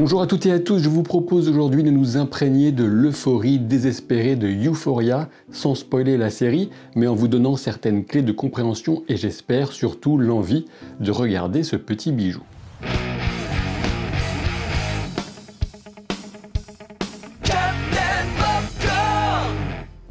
Bonjour à toutes et à tous, je vous propose aujourd'hui de nous imprégner de l'euphorie désespérée de Euphoria, sans spoiler la série, mais en vous donnant certaines clés de compréhension et j'espère surtout l'envie de regarder ce petit bijou.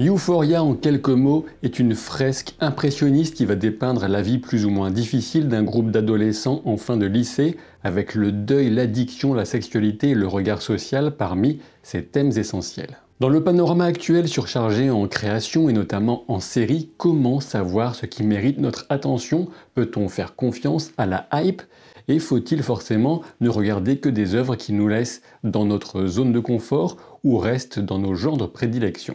Euphoria, en quelques mots, est une fresque impressionniste qui va dépeindre la vie plus ou moins difficile d'un groupe d'adolescents en fin de lycée, avec le deuil, l'addiction, la sexualité et le regard social parmi ses thèmes essentiels. Dans le panorama actuel surchargé en création et notamment en série, comment savoir ce qui mérite notre attention? Peut-on faire confiance à la hype? Et faut-il forcément ne regarder que des œuvres qui nous laissent dans notre zone de confort ou restent dans nos genres de prédilection?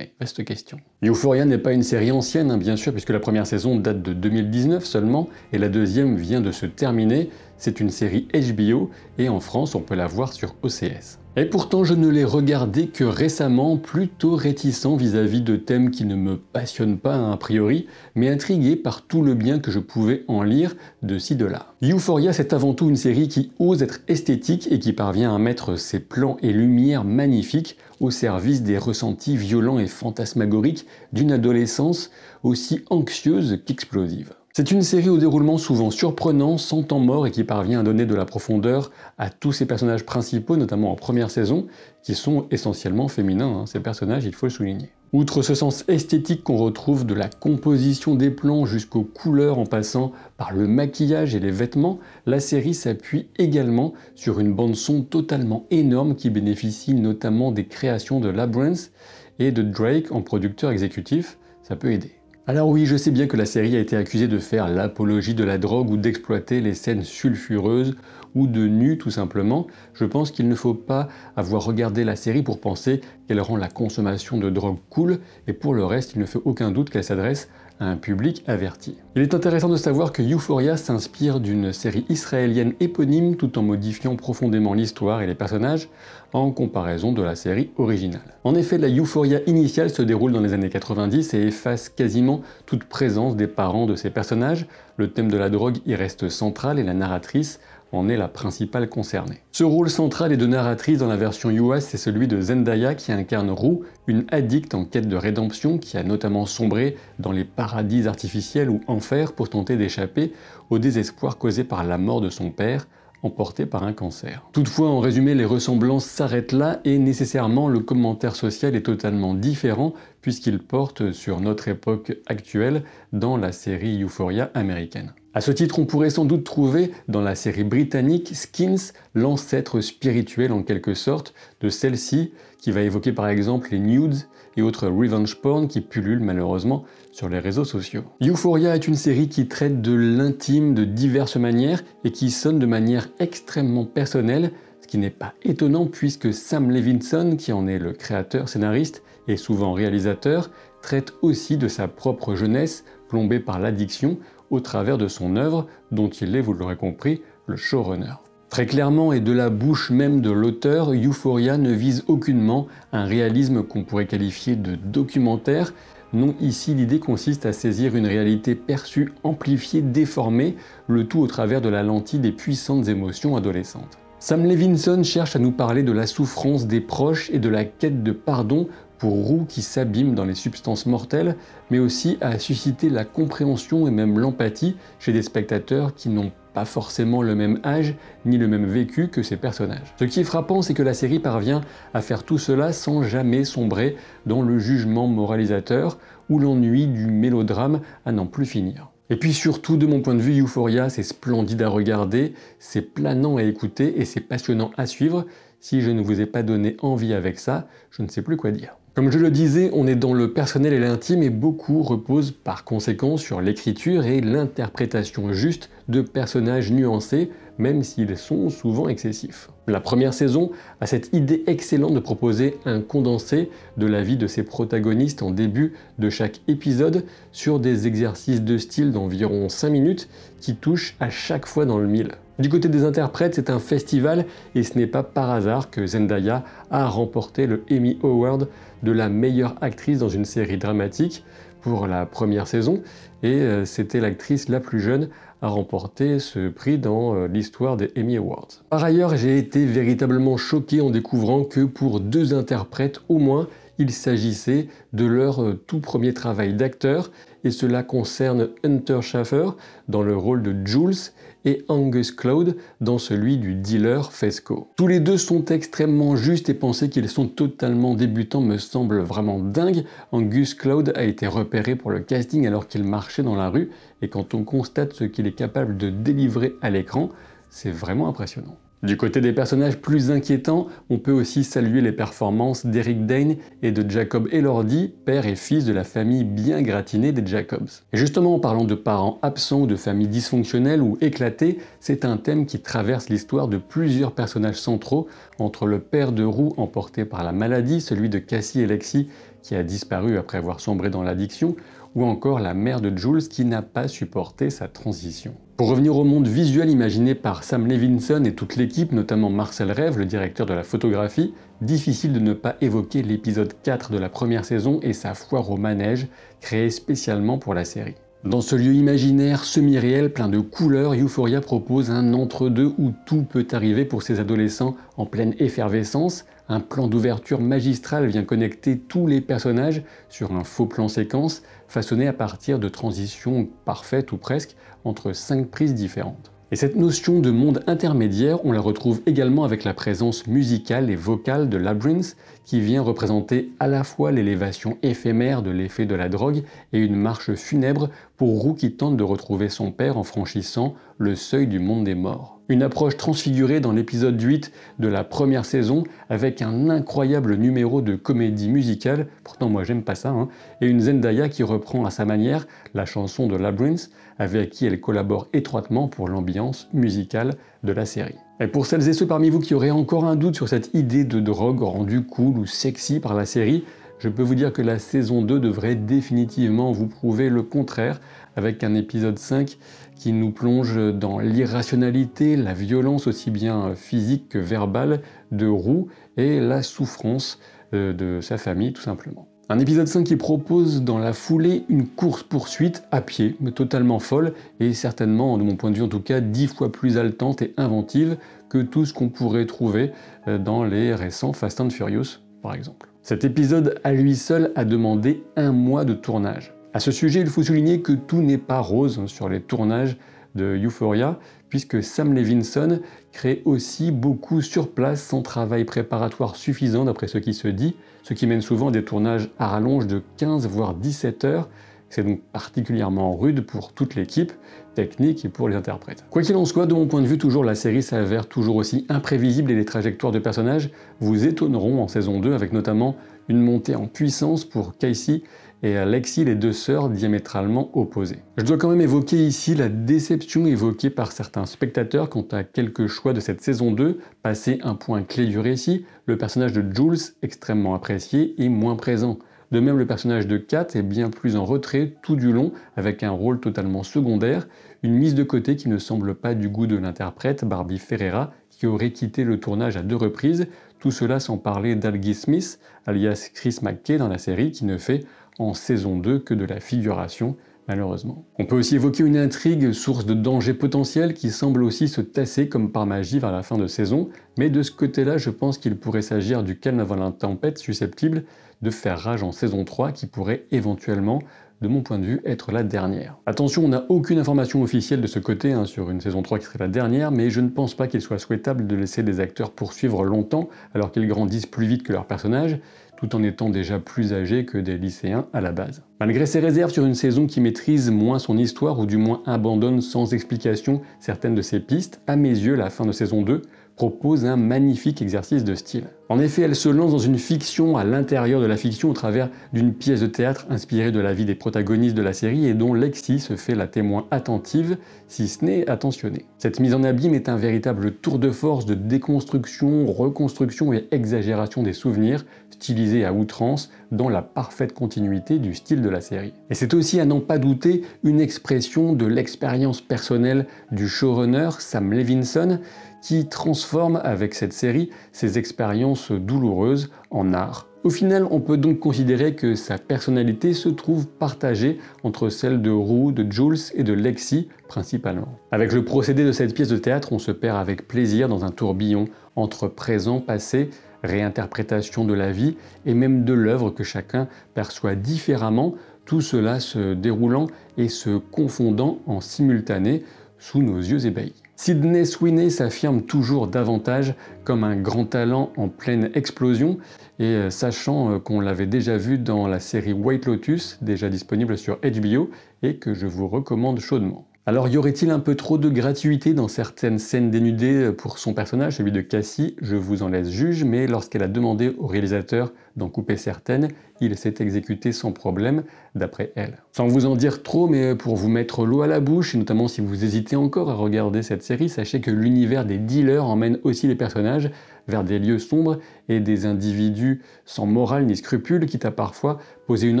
Vaste question. Euphoria n'est pas une série ancienne, bien sûr, puisque la première saison date de 2019 seulement, et la deuxième vient de se terminer. C'est une série HBO, et en France, on peut la voir sur OCS. Et pourtant, je ne l'ai regardée que récemment, plutôt réticent vis-à-vis de thèmes qui ne me passionnent pas a priori, mais intrigué par tout le bien que je pouvais en lire de ci de là. Euphoria, c'est avant tout une série qui ose être esthétique et qui parvient à mettre ses plans et lumières magnifiques au service des ressentis violents et fantasmagoriques d'une adolescence aussi anxieuse qu'explosive. C'est une série au déroulement souvent surprenant, sans temps mort et qui parvient à donner de la profondeur à tous ces personnages principaux, notamment en première saison, qui sont essentiellement féminins, ces personnages, il faut le souligner. Outre ce sens esthétique qu'on retrouve de la composition des plans jusqu'aux couleurs en passant par le maquillage et les vêtements, la série s'appuie également sur une bande-son totalement énorme qui bénéficie notamment des créations de Labrinth et de Drake en producteur exécutif, ça peut aider. Alors oui, je sais bien que la série a été accusée de faire l'apologie de la drogue ou d'exploiter les scènes sulfureuses ou de nu tout simplement. Je pense qu'il ne faut pas avoir regardé la série pour penser qu'elle rend la consommation de drogue cool, et pour le reste, il ne fait aucun doute qu'elle s'adresse à un public averti. Il est intéressant de savoir que Euphoria s'inspire d'une série israélienne éponyme tout en modifiant profondément l'histoire et les personnages en comparaison de la série originale. En effet, la Euphoria initiale se déroule dans les années 90 et efface quasiment toute présence des parents de ces personnages. Le thème de la drogue y reste central et la narratrice en est la principale concernée. Ce rôle central et de narratrice dans la version US, c'est celui de Zendaya qui incarne Rue, une addicte en quête de rédemption qui a notamment sombré dans les paradis artificiels ou enfers pour tenter d'échapper au désespoir causé par la mort de son père, emporté par un cancer. Toutefois, en résumé, les ressemblances s'arrêtent là et nécessairement le commentaire social est totalement différent puisqu'il porte sur notre époque actuelle dans la série Euphoria américaine. À ce titre, on pourrait sans doute trouver dans la série britannique Skins l'ancêtre spirituel en quelque sorte de celle-ci, qui va évoquer par exemple les nudes et autres revenge porn qui pullulent malheureusement sur les réseaux sociaux. Euphoria est une série qui traite de l'intime de diverses manières et qui sonne de manière extrêmement personnelle, ce qui n'est pas étonnant puisque Sam Levinson, qui en est le créateur, scénariste et souvent réalisateur, traite aussi de sa propre jeunesse plombée par l'addiction au travers de son œuvre, dont il est, vous l'aurez compris, le showrunner. Très clairement, et de la bouche même de l'auteur, Euphoria ne vise aucunement un réalisme qu'on pourrait qualifier de documentaire. Non, ici l'idée consiste à saisir une réalité perçue, amplifiée, déformée, le tout au travers de la lentille des puissantes émotions adolescentes. Sam Levinson cherche à nous parler de la souffrance des proches et de la quête de pardon pour Rue qui s'abîme dans les substances mortelles, mais aussi à susciter la compréhension et même l'empathie chez des spectateurs qui n'ont pas forcément le même âge ni le même vécu que ces personnages. Ce qui est frappant, c'est que la série parvient à faire tout cela sans jamais sombrer dans le jugement moralisateur ou l'ennui du mélodrame à n'en plus finir. Et puis surtout, de mon point de vue, Euphoria, c'est splendide à regarder, c'est planant à écouter et c'est passionnant à suivre. Si je ne vous ai pas donné envie avec ça, je ne sais plus quoi dire. Comme je le disais, on est dans le personnel et l'intime et beaucoup repose par conséquent sur l'écriture et l'interprétation juste de personnages nuancés, même s'ils sont souvent excessifs. La première saison a cette idée excellente de proposer un condensé de la vie de ses protagonistes en début de chaque épisode sur des exercices de style d'environ 5 minutes qui touchent à chaque fois dans le mille. Du côté des interprètes, c'est un festival et ce n'est pas par hasard que Zendaya a remporté le Emmy Award de la meilleure actrice dans une série dramatique, pour la première saison, et c'était l'actrice la plus jeune à remporter ce prix dans l'histoire des Emmy Awards. Par ailleurs, j'ai été véritablement choqué en découvrant que pour 2 interprètes au moins, il s'agissait de leur tout premier travail d'acteur, et cela concerne Hunter Schafer dans le rôle de Jules et Angus Cloud dans celui du dealer Fesco. Tous les deux sont extrêmement justes, et penser qu'ils sont totalement débutants me semble vraiment dingue. Angus Cloud a été repéré pour le casting alors qu'il marchait dans la rue, et quand on constate ce qu'il est capable de délivrer à l'écran, c'est vraiment impressionnant. Du côté des personnages plus inquiétants, on peut aussi saluer les performances d'Eric Dane et de Jacob Elordi, père et fils de la famille bien gratinée des Jacobs. Et justement, en parlant de parents absents ou de familles dysfonctionnelles ou éclatées, c'est un thème qui traverse l'histoire de plusieurs personnages centraux, entre le père de Roux emporté par la maladie, celui de Cassie et Lexi qui a disparu après avoir sombré dans l'addiction, ou encore la mère de Jules qui n'a pas supporté sa transition. Pour revenir au monde visuel imaginé par Sam Levinson et toute l'équipe, notamment Marcel Rêve, le directeur de la photographie, difficile de ne pas évoquer l'épisode 4 de la première saison et sa foire au manège, créée spécialement pour la série. Dans ce lieu imaginaire, semi-réel, plein de couleurs, Euphoria propose un entre-deux où tout peut arriver pour ces adolescents en pleine effervescence. Un plan d'ouverture magistral vient connecter tous les personnages sur un faux plan séquence, façonné à partir de transitions parfaites ou presque entre 5 prises différentes. Et cette notion de monde intermédiaire, on la retrouve également avec la présence musicale et vocale de Labyrinth, qui vient représenter à la fois l'élévation éphémère de l'effet de la drogue et une marche funèbre pour Roux qui tente de retrouver son père en franchissant le seuil du monde des morts. Une approche transfigurée dans l'épisode 8 de la première saison avec un incroyable numéro de comédie musicale, pourtant moi j'aime pas ça, et une Zendaya qui reprend à sa manière la chanson de Labyrinth avec qui elle collabore étroitement pour l'ambiance musicale de la série. Et pour celles et ceux parmi vous qui auraient encore un doute sur cette idée de drogue rendue cool ou sexy par la série, je peux vous dire que la saison 2 devrait définitivement vous prouver le contraire, avec un épisode 5 qui nous plonge dans l'irrationalité, la violence aussi bien physique que verbale de Roux et la souffrance de sa famille tout simplement. Un épisode 5 qui propose dans la foulée une course-poursuite à pied, mais totalement folle, et certainement, de mon point de vue en tout cas, 10 fois plus haletante et inventive que tout ce qu'on pourrait trouver dans les récents Fast and Furious, par exemple. Cet épisode à lui seul a demandé 1 mois de tournage. À ce sujet, il faut souligner que tout n'est pas rose sur les tournages de Euphoria, puisque Sam Levinson crée aussi beaucoup sur place sans travail préparatoire suffisant d'après ce qui se dit, ce qui mène souvent à des tournages à rallonge de 15 voire 17 heures. C'est donc particulièrement rude pour toute l'équipe technique et pour les interprètes. Quoi qu'il en soit, de mon point de vue, toujours la série s'avère toujours aussi imprévisible et les trajectoires de personnages vous étonneront en saison 2 avec notamment une montée en puissance pour Casey et Lexi, les 2 sœurs diamétralement opposées. Je dois quand même évoquer ici la déception évoquée par certains spectateurs quant à quelques choix de cette saison 2, passé un point clé du récit, le personnage de Jules, extrêmement apprécié, est moins présent. De même, le personnage de Kat est bien plus en retrait tout du long, avec un rôle totalement secondaire, une mise de côté qui ne semble pas du goût de l'interprète Barbie Ferreira, qui aurait quitté le tournage à 2 reprises, tout cela sans parler d'Algie Smith, alias Chris McKay dans la série, qui ne fait en saison 2 que de la figuration, malheureusement. On peut aussi évoquer une intrigue source de danger potentiel qui semble aussi se tasser comme par magie vers la fin de saison, mais de ce côté-là, je pense qu'il pourrait s'agir du calme avant la tempête susceptible de faire rage en saison 3 qui pourrait éventuellement, de mon point de vue, être la dernière. Attention, on n'a aucune information officielle de ce côté sur une saison 3 qui serait la dernière, mais je ne pense pas qu'il soit souhaitable de laisser des acteurs poursuivre longtemps alors qu'ils grandissent plus vite que leurs personnages, tout en étant déjà plus âgés que des lycéens à la base. Malgré ces réserves sur une saison qui maîtrise moins son histoire ou du moins abandonne sans explication certaines de ses pistes, à mes yeux, la fin de saison 2 propose un magnifique exercice de style. En effet, elle se lance dans une fiction à l'intérieur de la fiction au travers d'une pièce de théâtre inspirée de la vie des protagonistes de la série et dont Lexi se fait la témoin attentive, si ce n'est attentionnée. Cette mise en abîme est un véritable tour de force de déconstruction, reconstruction et exagération des souvenirs, stylisés à outrance, dans la parfaite continuité du style de la série. Et c'est aussi, à n'en pas douter, une expression de l'expérience personnelle du showrunner Sam Levinson, qui transforme avec cette série ses expériences douloureuses en art Au final, on peut donc considérer que sa personnalité se trouve partagée entre celle de Rue, de Jules et de Lexi principalement. Avec le procédé de cette pièce de théâtre, on se perd avec plaisir dans un tourbillon entre présent, passé, réinterprétation de la vie et même de l'œuvre que chacun perçoit différemment, tout cela se déroulant et se confondant en simultané sous nos yeux ébahis. Sydney Sweeney s'affirme toujours davantage comme un grand talent en pleine explosion et sachant qu'on l'avait déjà vu dans la série White Lotus, déjà disponible sur HBO et que je vous recommande chaudement. Alors y aurait-il un peu trop de gratuité dans certaines scènes dénudées pour son personnage, celui de Cassie? Je vous en laisse juge, mais lorsqu'elle a demandé au réalisateur d'en couper certaines, il s'est exécuté sans problème, d'après elle. Sans vous en dire trop, mais pour vous mettre l'eau à la bouche, et notamment si vous hésitez encore à regarder cette série, sachez que l'univers des dealers emmène aussi les personnages vers des lieux sombres et des individus sans morale ni scrupule, quitte à parfois poser une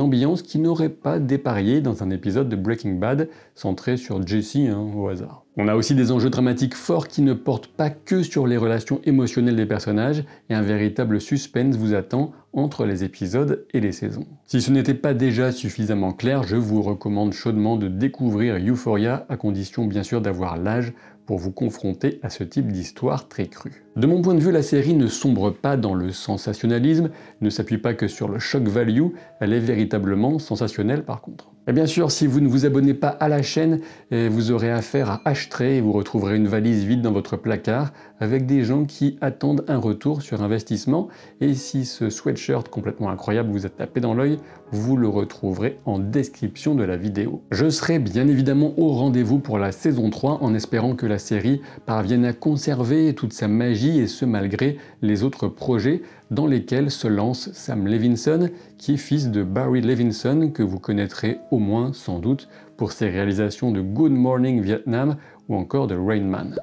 ambiance qui n'aurait pas dépareillé dans un épisode de Breaking Bad centré sur Jesse, au hasard. On a aussi des enjeux dramatiques forts qui ne portent pas que sur les relations émotionnelles des personnages, et un véritable suspense vous attend entre les épisodes et les saisons. Si ce n'était pas déjà suffisamment clair, je vous recommande chaudement de découvrir Euphoria, à condition bien sûr d'avoir l'âge pour vous confronter à ce type d'histoire très crue. De mon point de vue, la série ne sombre pas dans le sensationnalisme, ne s'appuie pas que sur le shock value, elle est véritablement sensationnelle par contre. Et bien sûr, si vous ne vous abonnez pas à la chaîne, vous aurez affaire à Ashtray et vous retrouverez une valise vide dans votre placard avec des gens qui attendent un retour sur investissement. Et si ce sweatshirt complètement incroyable vous a tapé dans l'œil, vous le retrouverez en description de la vidéo. Je serai bien évidemment au rendez-vous pour la saison 3 en espérant que la série parvienne à conserver toute sa magie et ce malgré les autres projets dans lesquels se lance Sam Levinson, qui est fils de Barry Levinson, que vous connaîtrez au moins sans doute pour ses réalisations de Good Morning Vietnam ou encore de Rain Man.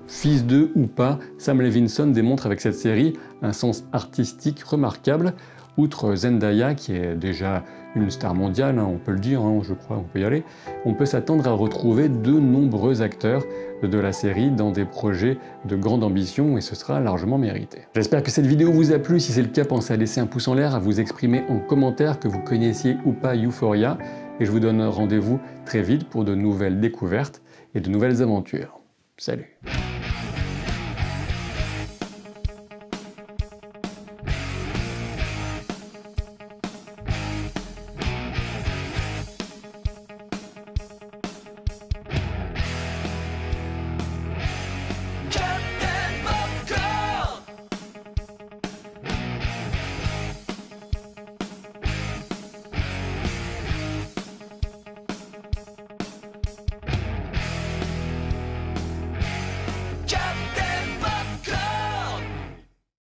Fils d'eux ou pas, Sam Levinson démontre avec cette série un sens artistique remarquable. Outre Zendaya, qui est déjà une star mondiale, on peut le dire, je crois, on peut y aller, on peut s'attendre à retrouver de nombreux acteurs de la série dans des projets de grande ambition et ce sera largement mérité. J'espère que cette vidéo vous a plu. Si c'est le cas, pensez à laisser un pouce en l'air, à vous exprimer en commentaire que vous connaissiez ou pas Euphoria et je vous donne rendez-vous très vite pour de nouvelles découvertes et de nouvelles aventures. Salut!